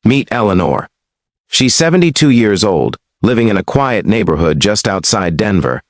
Meet Eleanor. She's 72 years old, living in a quiet neighborhood just outside Denver.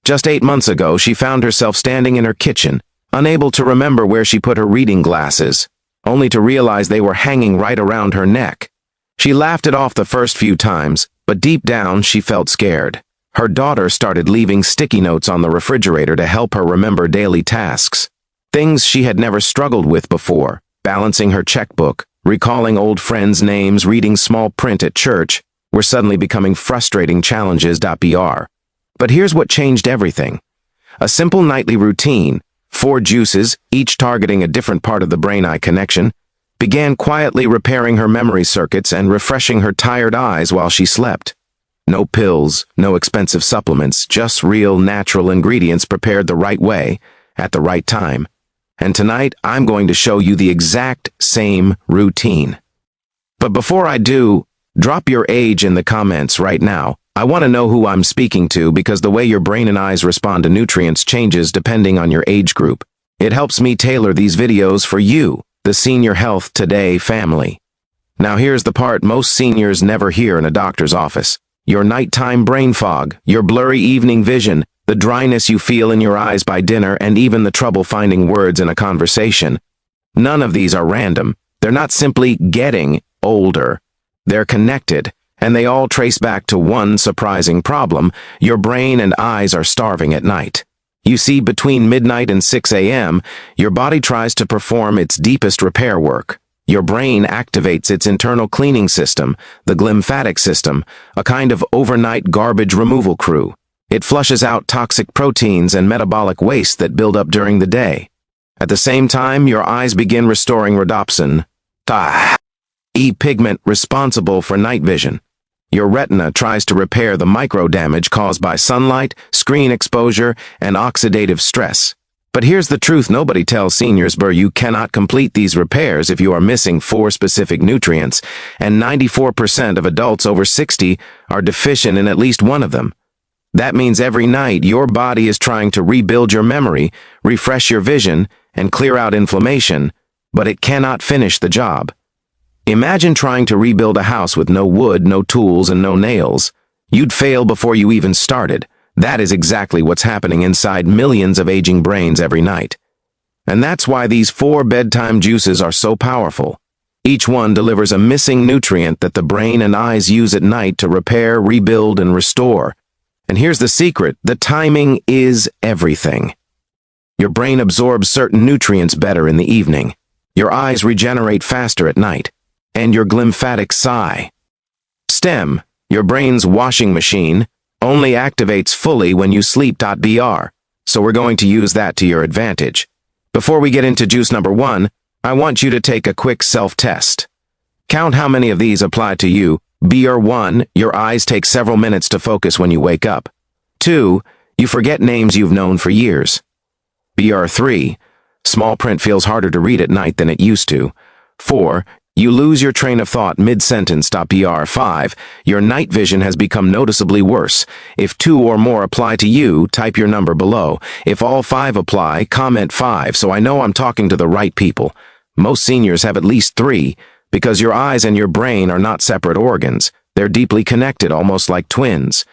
Just 8 months ago, she found herself standing in her kitchen, unable to remember where she put her reading glasses, only to realize they were hanging right around her neck. She laughed it off the first few times, but deep down she felt scared. Her daughter started leaving sticky notes on the refrigerator to help her remember daily tasks. Things she had never struggled with before, balancing her checkbook, recalling old friends' names, reading small print at church, were suddenly becoming frustrating challenges. But here's what changed everything. A simple nightly routine, 4 juices, each targeting a different part of the brain-eye connection, began quietly repairing her memory circuits and refreshing her tired eyes while she slept. No pills, no expensive supplements, just real, natural ingredients prepared the right way, at the right time. And tonight, I'm going to show you the exact same routine. But before I do, drop your age in the comments right now. I want to know who I'm speaking to because the way your brain and eyes respond to nutrients changes depending on your age group. It helps me tailor these videos for you, the Senior Health Today family. Now here's the part most seniors never hear in a doctor's office. Your nighttime brain fog, your blurry evening vision, the dryness you feel in your eyes by dinner, and even the trouble finding words in a conversation. None of these are random. They're not simply getting older. They're connected, and they all trace back to one surprising problem. Your brain and eyes are starving at night. You see, between midnight and 6 a.m., your body tries to perform its deepest repair work. Your brain activates its internal cleaning system, the glymphatic system, a kind of overnight garbage removal crew. It flushes out toxic proteins and metabolic waste that build up during the day. At the same time, your eyes begin restoring rhodopsin, pigment responsible for night vision. Your retina tries to repair the micro-damage caused by sunlight, screen exposure, and oxidative stress. But here's the truth nobody tells seniors: you cannot complete these repairs if you are missing 4 specific nutrients, and 94% of adults over 60 are deficient in at least one of them. That means every night your body is trying to rebuild your memory, refresh your vision, and clear out inflammation, but it cannot finish the job. Imagine trying to rebuild a house with no wood, no tools, and no nails. You'd fail before you even started. That is exactly what's happening inside millions of aging brains every night. And that's why these 4 bedtime juices are so powerful. Each one delivers a missing nutrient that the brain and eyes use at night to repair, rebuild, and restore. And here's the secret: the timing is everything. Your brain absorbs certain nutrients better in the evening. Your eyes regenerate faster at night. And your glymphatic stem, your brain's washing machine, only activates fully when you sleep. So we're going to use that to your advantage. Before we get into juice number 1, I want you to take a quick self-test. Count how many of these apply to you. BR1, your eyes take several minutes to focus when you wake up. 2, you forget names you've known for years. BR3, small print feels harder to read at night than it used to. 4, you lose your train of thought mid-sentence. BR5, your night vision has become noticeably worse. If 2 or more apply to you, type your number below. If all 5 apply, comment 5 so I know I'm talking to the right people. Most seniors have at least 3, because your eyes and your brain are not separate organs. They're deeply connected, almost like twins.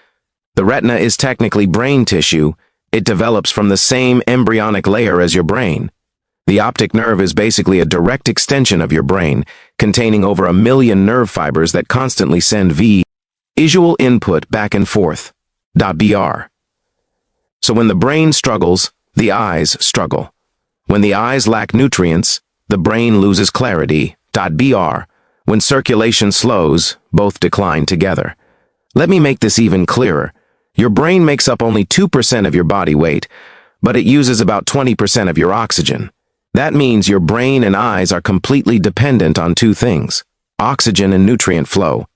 The retina is technically brain tissue. It develops from the same embryonic layer as your brain. The optic nerve is basically a direct extension of your brain, containing over 1 million nerve fibers that constantly send visual input back and forth. BR. So when the brain struggles, the eyes struggle. When the eyes lack nutrients, the brain loses clarity. BR. When circulation slows, both decline together. Let me make this even clearer. Your brain makes up only 2% of your body weight, but it uses about 20% of your oxygen. That means your brain and eyes are completely dependent on 2 things: oxygen and nutrient flow.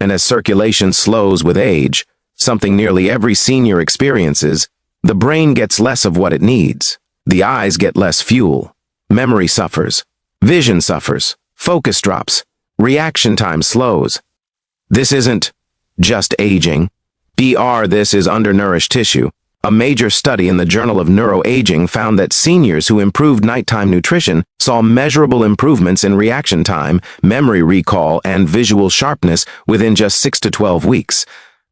And as circulation slows with age, something nearly every senior experiences, the brain gets less of what it needs. The eyes get less fuel. Memory suffers. Vision suffers. Focus drops. Reaction time slows. This isn't just aging. This is undernourished tissue. A major study in the Journal of Neuroaging found that seniors who improved nighttime nutrition saw measurable improvements in reaction time, memory recall, and visual sharpness within just 6 to 12 weeks.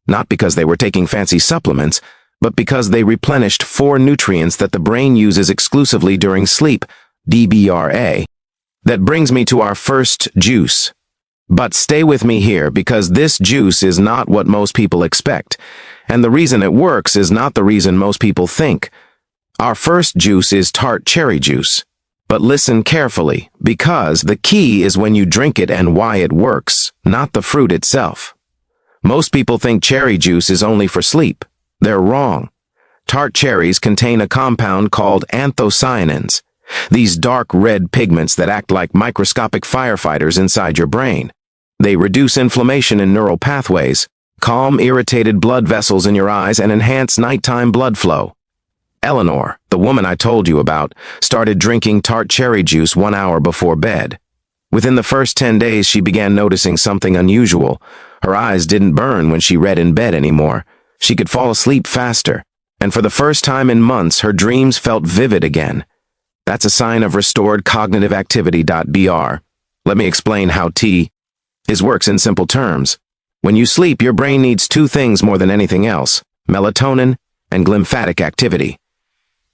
Not because they were taking fancy supplements, but because they replenished 4 nutrients that the brain uses exclusively during sleep, DBRA. That brings me to our first juice. But stay with me here, because this juice is not what most people expect, and the reason it works is not the reason most people think. Our first juice is tart cherry juice. But listen carefully, because the key is when you drink it and why it works, not the fruit itself. Most people think cherry juice is only for sleep. They're wrong. Tart cherries contain a compound called anthocyanins, these dark red pigments that act like microscopic firefighters inside your brain. They reduce inflammation in neural pathways, calm irritated blood vessels in your eyes, and enhance nighttime blood flow. Eleanor, the woman I told you about, started drinking tart cherry juice 1 hour before bed. Within the first 10 days, she began noticing something unusual. Her eyes didn't burn when she read in bed anymore. She could fall asleep faster, and for the first time in months, her dreams felt vivid again. That's a sign of restored cognitive activity. Br. Let me explain how tea works in simple terms. When you sleep, your brain needs 2 things more than anything else: melatonin and glymphatic activity.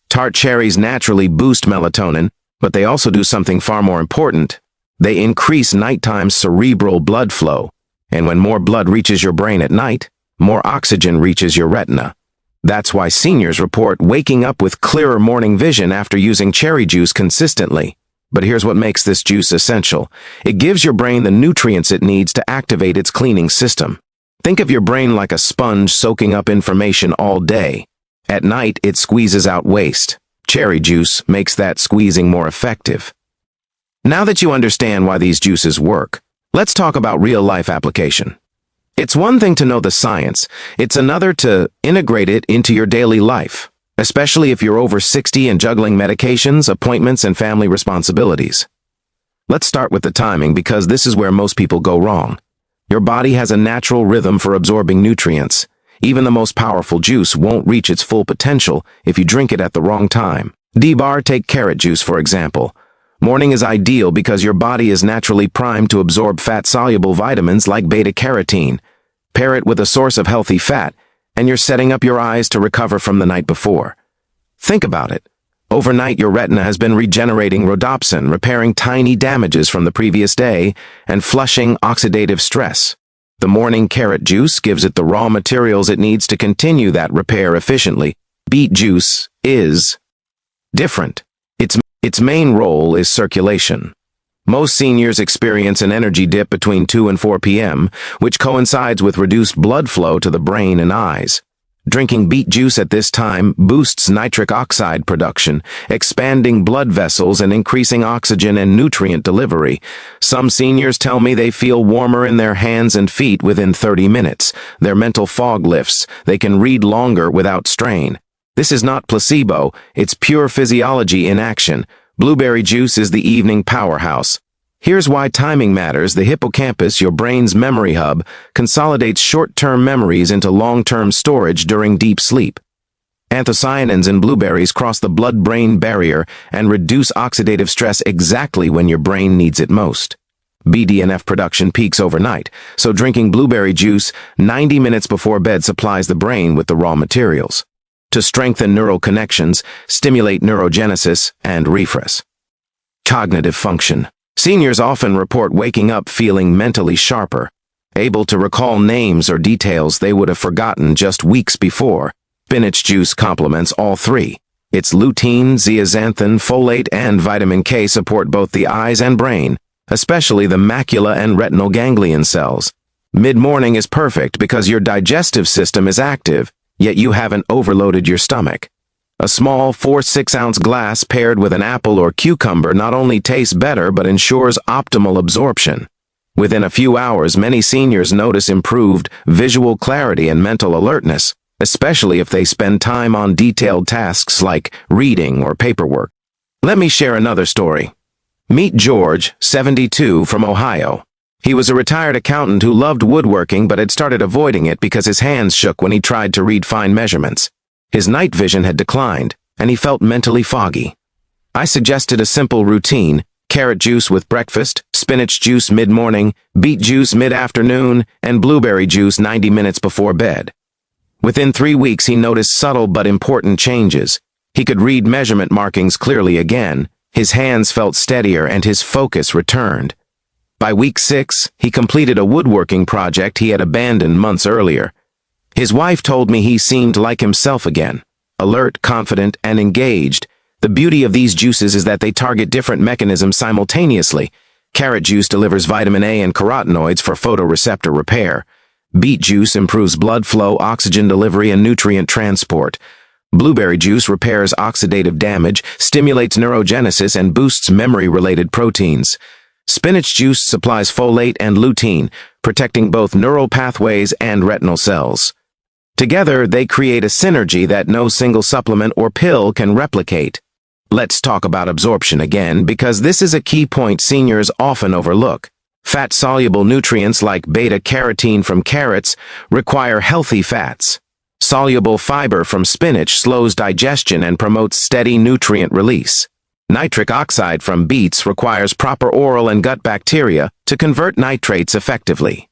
Tart cherries naturally boost melatonin, but they also do something far more important. They increase nighttime cerebral blood flow, and when more blood reaches your brain at night, more oxygen reaches your retina. That's why seniors report waking up with clearer morning vision after using cherry juice consistently. But here's what makes this juice essential. It gives your brain the nutrients it needs to activate its cleaning system. Think of your brain like a sponge soaking up information all day. At night, it squeezes out waste. Cherry juice makes that squeezing more effective. Now that you understand why these juices work, let's talk about real-life application. It's one thing to know the science, it's another to integrate it into your daily life, especially if you're over 60 and juggling medications, appointments, and family responsibilities. Let's start with the timing, because this is where most people go wrong. Your body has a natural rhythm for absorbing nutrients. Even the most powerful juice won't reach its full potential if you drink it at the wrong time. Take carrot juice, for example. Morning is ideal because your body is naturally primed to absorb fat-soluble vitamins like beta-carotene. Pair it with a source of healthy fat, and you're setting up your eyes to recover from the night before. Think about it. Overnight, your retina has been regenerating rhodopsin, repairing tiny damages from the previous day, and flushing oxidative stress. The morning carrot juice gives it the raw materials it needs to continue that repair efficiently. Beet juice is different. Its main role is circulation. Most seniors experience an energy dip between 2 and 4 p.m., which coincides with reduced blood flow to the brain and eyes. Drinking beet juice at this time boosts nitric oxide production, expanding blood vessels and increasing oxygen and nutrient delivery. Some seniors tell me they feel warmer in their hands and feet within 30 minutes. Their mental fog lifts. They can read longer without strain. This is not placebo, it's pure physiology in action. Blueberry juice is the evening powerhouse. Here's why timing matters. The hippocampus, your brain's memory hub, consolidates short-term memories into long-term storage during deep sleep. Anthocyanins in blueberries cross the blood-brain barrier and reduce oxidative stress exactly when your brain needs it most. BDNF production peaks overnight, so drinking blueberry juice 90 minutes before bed supplies the brain with the raw materials to strengthen neural connections, stimulate neurogenesis, and refresh cognitive function. Seniors often report waking up feeling mentally sharper, able to recall names or details they would have forgotten just weeks before. Spinach juice complements all 3. Its lutein, zeaxanthin, folate, and vitamin K support both the eyes and brain, especially the macula and retinal ganglion cells. Mid-morning is perfect because your digestive system is active, yet you haven't overloaded your stomach. A small 4-6-ounce glass paired with an apple or cucumber not only tastes better but ensures optimal absorption. Within a few hours, many seniors notice improved visual clarity and mental alertness, especially if they spend time on detailed tasks like reading or paperwork. Let me share another story. Meet George, 72, from Ohio. He was a retired accountant who loved woodworking but had started avoiding it because his hands shook when he tried to read fine measurements. His night vision had declined, and he felt mentally foggy. I suggested a simple routine: carrot juice with breakfast, spinach juice mid-morning, beet juice mid-afternoon, and blueberry juice 90 minutes before bed. Within 3 weeks, he noticed subtle but important changes. He could read measurement markings clearly again, his hands felt steadier, and his focus returned. By week 6, he completed a woodworking project he had abandoned months earlier. His wife told me he seemed like himself again, alert, confident, and engaged. The beauty of these juices is that they target different mechanisms simultaneously. Carrot juice delivers vitamin A and carotenoids for photoreceptor repair. Beet juice improves blood flow, oxygen delivery, and nutrient transport. Blueberry juice repairs oxidative damage, stimulates neurogenesis, and boosts memory-related proteins. Spinach juice supplies folate and lutein, protecting both neural pathways and retinal cells. Together, they create a synergy that no single supplement or pill can replicate. Let's talk about absorption again, because this is a key point seniors often overlook. Fat-soluble nutrients like beta-carotene from carrots require healthy fats. Soluble fiber from spinach slows digestion and promotes steady nutrient release. Nitric oxide from beets requires proper oral and gut bacteria to convert nitrates effectively.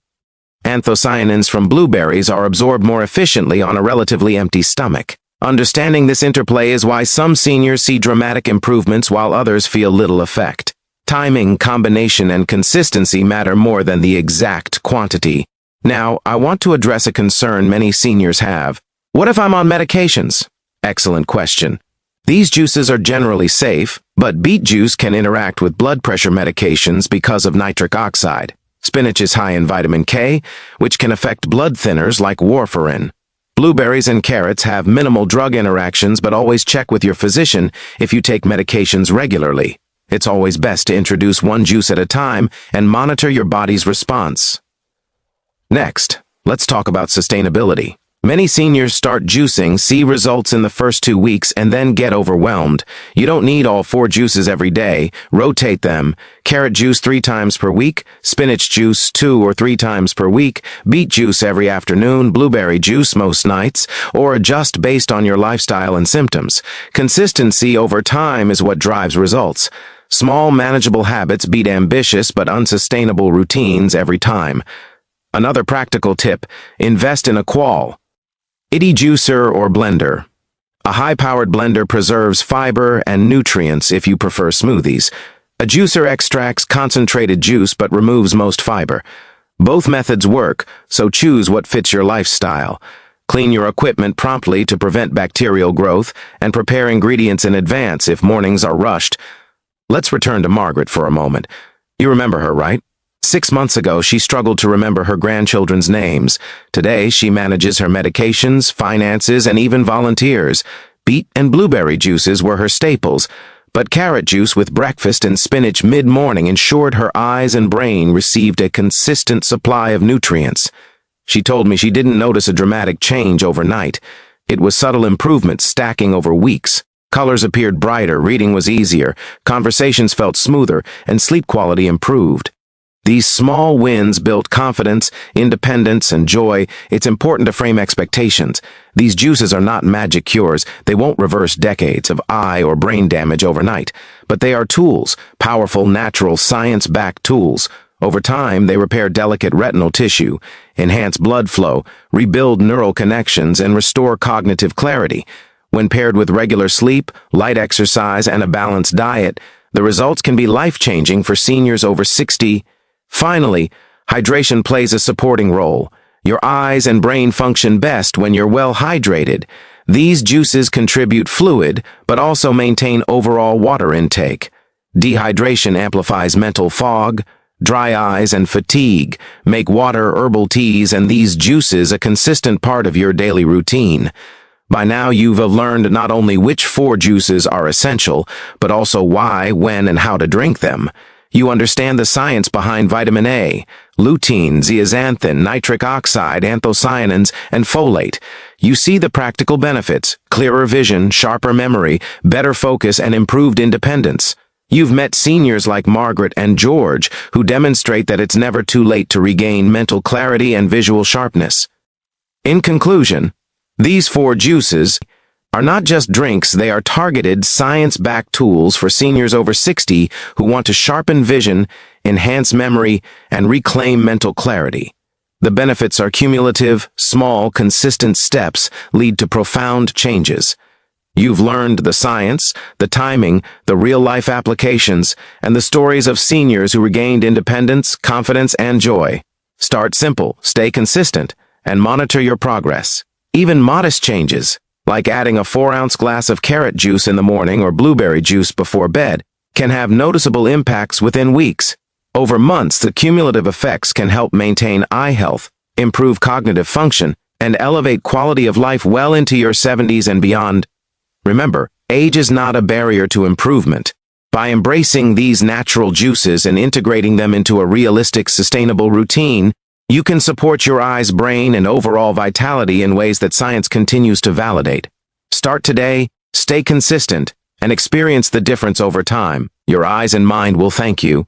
Anthocyanins from blueberries are absorbed more efficiently on a relatively empty stomach. Understanding this interplay is why some seniors see dramatic improvements while others feel little effect. Timing, combination, and consistency matter more than the exact quantity. Now, I want to address a concern many seniors have. What if I'm on medications? Excellent question. These juices are generally safe, but beet juice can interact with blood pressure medications because of nitric oxide. Spinach is high in vitamin K, which can affect blood thinners like warfarin. Blueberries and carrots have minimal drug interactions, but always check with your physician if you take medications regularly. It's always best to introduce one juice at a time and monitor your body's response. Next, let's talk about sustainability. Many seniors start juicing, see results in the first 2 weeks, and then get overwhelmed. You don't need all 4 juices every day. Rotate them. Carrot juice 3 times per week, spinach juice 2 or 3 times per week, beet juice every afternoon, blueberry juice most nights, or adjust based on your lifestyle and symptoms. Consistency over time is what drives results. Small, manageable habits beat ambitious but unsustainable routines every time. Another practical tip: invest in a qual. Itty juicer or blender. A high-powered blender preserves fiber and nutrients if you prefer smoothies. A juicer extracts concentrated juice but removes most fiber. Both methods work, so choose what fits your lifestyle. Clean your equipment promptly to prevent bacterial growth, and prepare ingredients in advance if mornings are rushed. Let's return to Margaret for a moment. You remember her, right? 6 months ago, she struggled to remember her grandchildren's names. Today, she manages her medications, finances, and even volunteers. Beet and blueberry juices were her staples, but carrot juice with breakfast and spinach mid-morning ensured her eyes and brain received a consistent supply of nutrients. She told me she didn't notice a dramatic change overnight. It was subtle improvements stacking over weeks. Colors appeared brighter, reading was easier, conversations felt smoother, and sleep quality improved. These small wins built confidence, independence, and joy. It's important to frame expectations. These juices are not magic cures. They won't reverse decades of eye or brain damage overnight. But they are tools, powerful, natural, science-backed tools. Over time, they repair delicate retinal tissue, enhance blood flow, rebuild neural connections, and restore cognitive clarity. When paired with regular sleep, light exercise, and a balanced diet, the results can be life-changing for seniors over 60. Finally, hydration plays a supporting role. Your eyes and brain function best when you're well hydrated. These juices contribute fluid, but also maintain overall water intake. Dehydration amplifies mental fog, dry eyes, and fatigue. Make water, herbal teas, and these juices a consistent part of your daily routine. By now, you've learned not only which 4 juices are essential, but also why, when, and how to drink them. You understand the science behind vitamin A, lutein, zeaxanthin, nitric oxide, anthocyanins, and folate. You see the practical benefits: clearer vision, sharper memory, better focus, and improved independence. You've met seniors like Margaret and George who demonstrate that it's never too late to regain mental clarity and visual sharpness. In conclusion, these 4 juices, are not just drinks, they are targeted, science-backed tools for seniors over 60 who want to sharpen vision, enhance memory, and reclaim mental clarity. The benefits are cumulative, small, consistent steps lead to profound changes. You've learned the science, the timing, the real-life applications, and the stories of seniors who regained independence, confidence, and joy. Start simple, stay consistent, and monitor your progress. Even modest changes, like adding a 4-ounce glass of carrot juice in the morning or blueberry juice before bed, can have noticeable impacts within weeks. Over months, the cumulative effects can help maintain eye health, improve cognitive function, and elevate quality of life well into your 70s and beyond. Remember, age is not a barrier to improvement. By embracing these natural juices and integrating them into a realistic, sustainable routine, you can support your eyes, brain, and overall vitality in ways that science continues to validate. Start today, stay consistent, and experience the difference over time. Your eyes and mind will thank you.